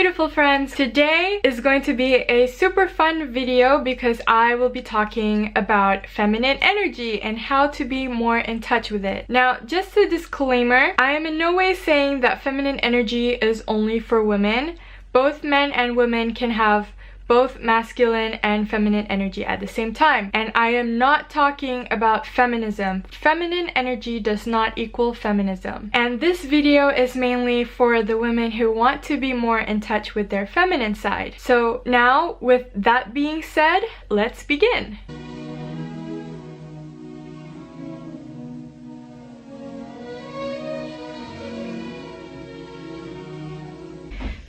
beautiful friends! Today is going to be a super fun video because I will be talking about feminine energy and how to be more in touch with it. Now, just a disclaimer, I am in no way saying that feminine energy is only for women. Both men and women can have both masculine and feminine energy at the same time. And I am not talking about feminism. Feminine energy does not equal feminism. And this video is mainly for the women who want to be more in touch with their feminine side. So now, with that being said, let's begin.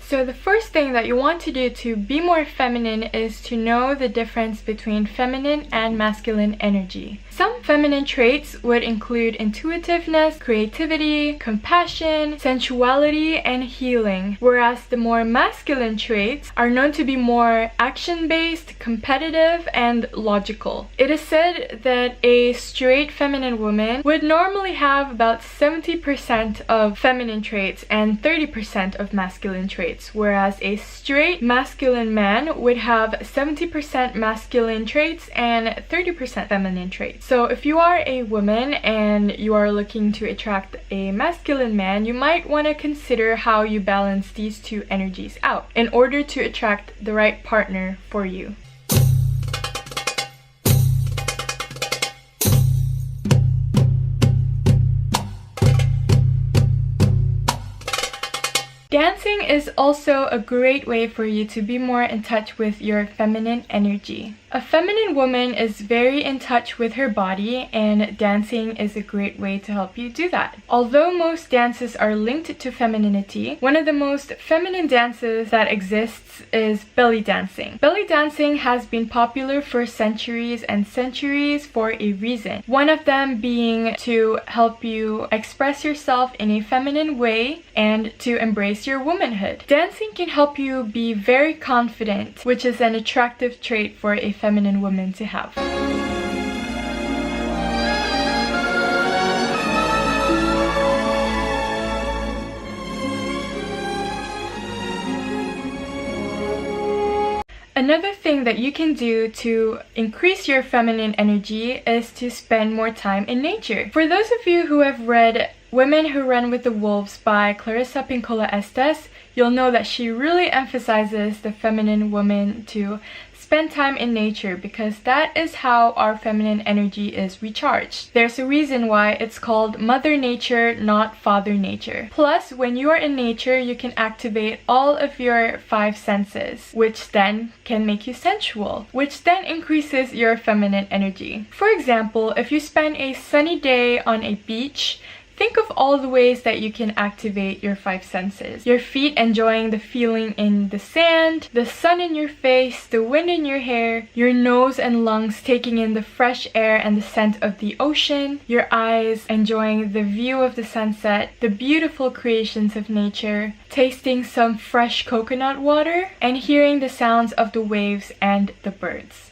So the first thing that you want to do to be more feminine is to know the difference between feminine and masculine energy. Some feminine traits would include intuitiveness, creativity, compassion, sensuality, and healing, whereas the more masculine traits are known to be more action-based, competitive, and logical. It is said that a straight feminine woman would normally have about 70% of feminine traits and 30% of masculine traits, whereas a straight masculine man would have 70% masculine traits and 30% feminine traits. So if you are a woman and you are looking to attract a masculine man, you might want to consider how you balance these two energies out in order to attract the right partner for you. Dancing is also a great way for you to be more in touch with your feminine energy. A feminine woman is very in touch with her body, and dancing is a great way to help you do that. Although most dances are linked to femininity, one of the most feminine dances that exists is belly dancing. Belly dancing has been popular for centuries and centuries for a reason. One of them being to help you express yourself in a feminine way and to embrace your womanhood. Dancing can help you be very confident, which is an attractive trait for a feminine woman to have. Another thing that you can do to increase your feminine energy is to spend more time in nature. For those of you who have read Women Who Run with the Wolves by Clarissa Pinkola Estes, you'll know that she really emphasizes the feminine woman to spend time in nature because that is how our feminine energy is recharged. There's a reason why it's called Mother Nature, not Father Nature. Plus, when you are in nature, you can activate all of your 5 senses, which then can make you sensual, which then increases your feminine energy. For example, if you spend a sunny day on a beach, think of all the ways that you can activate your 5 senses. Your feet enjoying the feeling in the sand, the sun in your face, the wind in your hair, your nose and lungs taking in the fresh air and the scent of the ocean, your eyes enjoying the view of the sunset, the beautiful creations of nature, tasting some fresh coconut water, and hearing the sounds of the waves and the birds.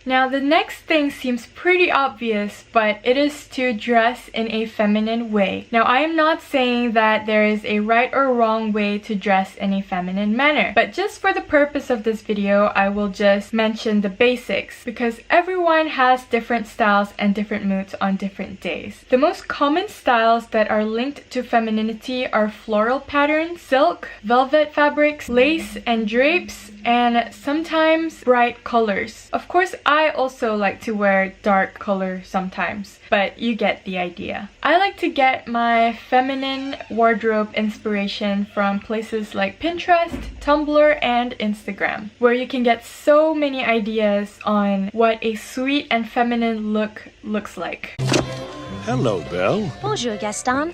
Now, the next thing seems pretty obvious, but it is to dress in a feminine way. Now, I am not saying that there is a right or wrong way to dress in a feminine manner, but just for the purpose of this video, I will just mention the basics because everyone has different styles and different moods on different days. The most common styles that are linked to femininity are floral patterns, silk, velvet fabrics, lace and drapes, and sometimes bright colors. Of course, I also like to wear dark color sometimes, but you get the idea. I like to get my feminine wardrobe inspiration from places like Pinterest, Tumblr, and Instagram, where you can get so many ideas on what a sweet and feminine look looks like. Hello, Belle. Bonjour, Gaston.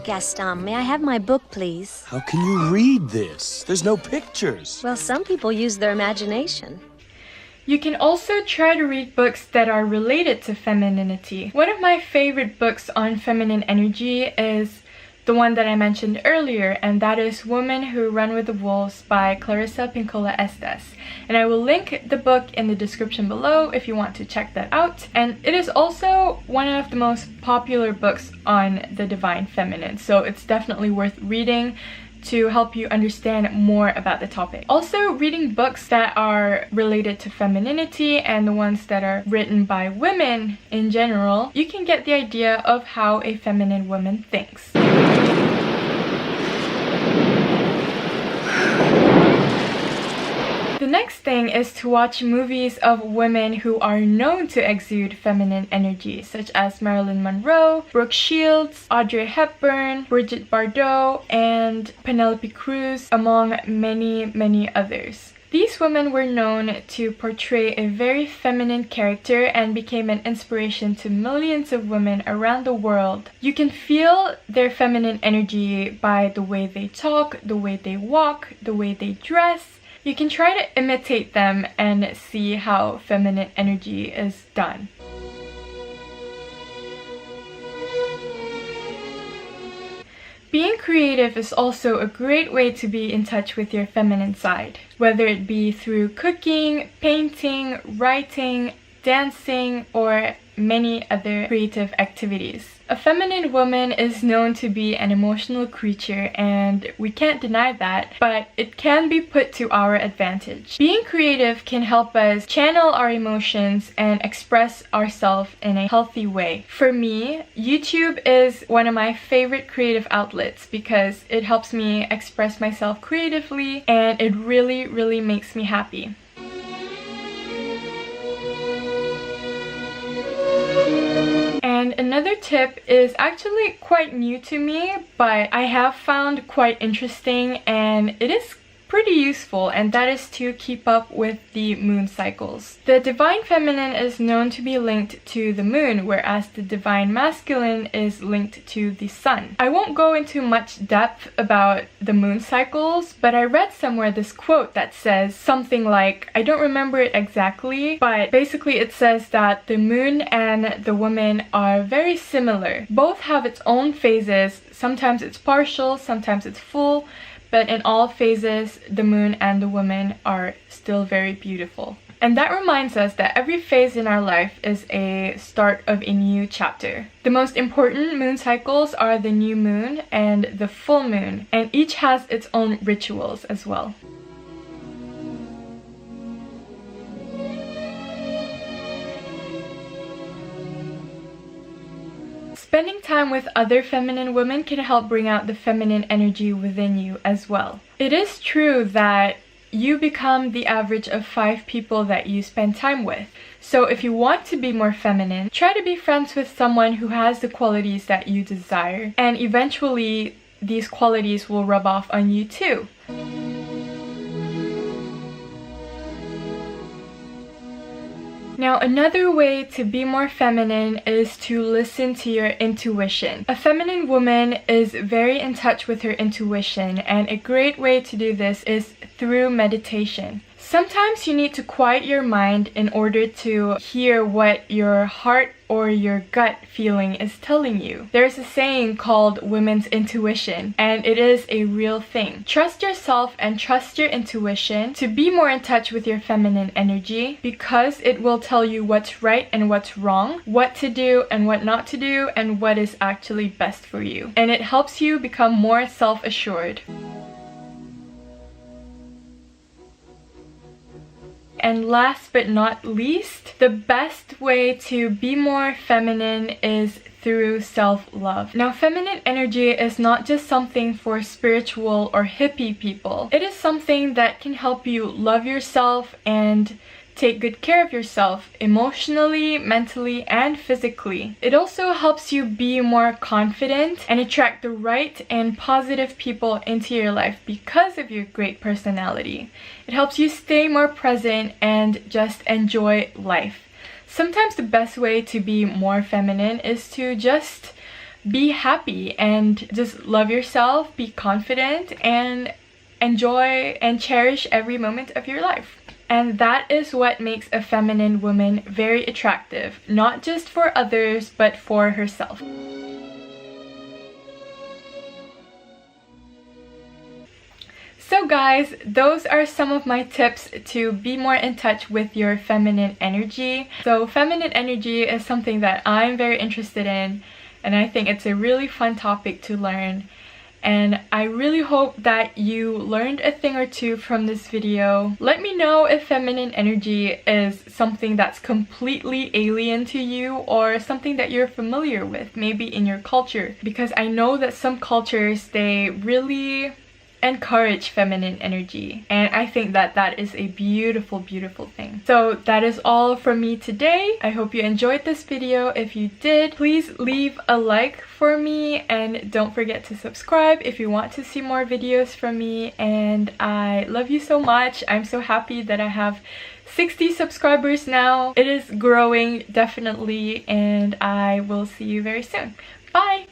Gaston, may I have my book, please? How can you read this? There's no pictures. Well, some people use their imagination. You can also try to read books that are related to femininity. One of my favorite books on feminine energy is the one that I mentioned earlier, and that is Women Who Run with the Wolves by Clarissa Pinkola Estes. And I will link the book in the description below if you want to check that out. And it is also one of the most popular books on the divine feminine, so it's definitely worth reading to help you understand more about the topic. Also, reading books that are related to femininity and the ones that are written by women in general, you can get the idea of how a feminine woman thinks. The next thing is to watch movies of women who are known to exude feminine energy, such as Marilyn Monroe, Brooke Shields, Audrey Hepburn, Brigitte Bardot, and Penelope Cruz, among many others. These women were known to portray a very feminine character and became an inspiration to millions of women around the world. You can feel their feminine energy by the way they talk, the way they walk, the way they dress. You can try to imitate them and see how feminine energy is done. Being creative is also a great way to be in touch with your feminine side, whether it be through cooking, painting, writing, dancing, or many other creative activities. A feminine woman is known to be an emotional creature, and we can't deny that, but it can be put to our advantage. Being creative can help us channel our emotions and express ourselves in a healthy way. For me, YouTube is one of my favorite creative outlets because it helps me express myself creatively, and it really makes me happy. And another tip is actually quite new to me, but I have found quite interesting, and it is pretty useful, and that is to keep up with the moon cycles. The divine feminine is known to be linked to the moon, whereas the divine masculine is linked to the sun. I won't go into much depth about the moon cycles, but I read somewhere this quote that says something like, I don't remember it exactly, but basically it says that the moon and the woman are very similar. Both have its own phases. Sometimes it's partial, sometimes it's full, but in all phases, the moon and the woman are still very beautiful. And that reminds us that every phase in our life is a start of a new chapter. The most important moon cycles are the new moon and the full moon, and each has its own rituals as well. Spending time with other feminine women can help bring out the feminine energy within you as well. It is true that you become the average of 5 people that you spend time with. So if you want to be more feminine, try to be friends with someone who has the qualities that you desire, and eventually these qualities will rub off on you too. Now, another way to be more feminine is to listen to your intuition. A feminine woman is very in touch with her intuition, and a great way to do this is through meditation. Sometimes you need to quiet your mind in order to hear what your heart or your gut feeling is telling you. There's a saying called women's intuition, and it is a real thing. Trust yourself and trust your intuition to be more in touch with your feminine energy, because it will tell you what's right and what's wrong, what to do and what not to do, and what is actually best for you. And it helps you become more self-assured. And last but not least, the best way to be more feminine is through self-love. Now, feminine energy is not just something for spiritual or hippie people. It is something that can help you love yourself and take good care of yourself emotionally, mentally, and physically. It also helps you be more confident and attract the right and positive people into your life because of your great personality. It helps you stay more present and just enjoy life. Sometimes the best way to be more feminine is to just be happy and just love yourself, be confident, and enjoy and cherish every moment of your life. And that is what makes a feminine woman very attractive, not just for others, but for herself. So guys, those are some of my tips to be more in touch with your feminine energy. So feminine energy is something that I'm very interested in, and I think it's a really fun topic to learn. And I really hope that you learned a thing or two from this video. Let me know if feminine energy is something that's completely alien to you or something that you're familiar with, maybe in your culture. Because I know that some cultures, they really encourage feminine energy, and I think that that is a beautiful, beautiful thing. So that is all from me today. I hope you enjoyed this video. If you did, please leave a like for me, and don't forget to subscribe if you want to see more videos from me. And I love you so much. I'm so happy that I have 60 subscribers now. It is growing, definitely, and I will see you very soon. Bye!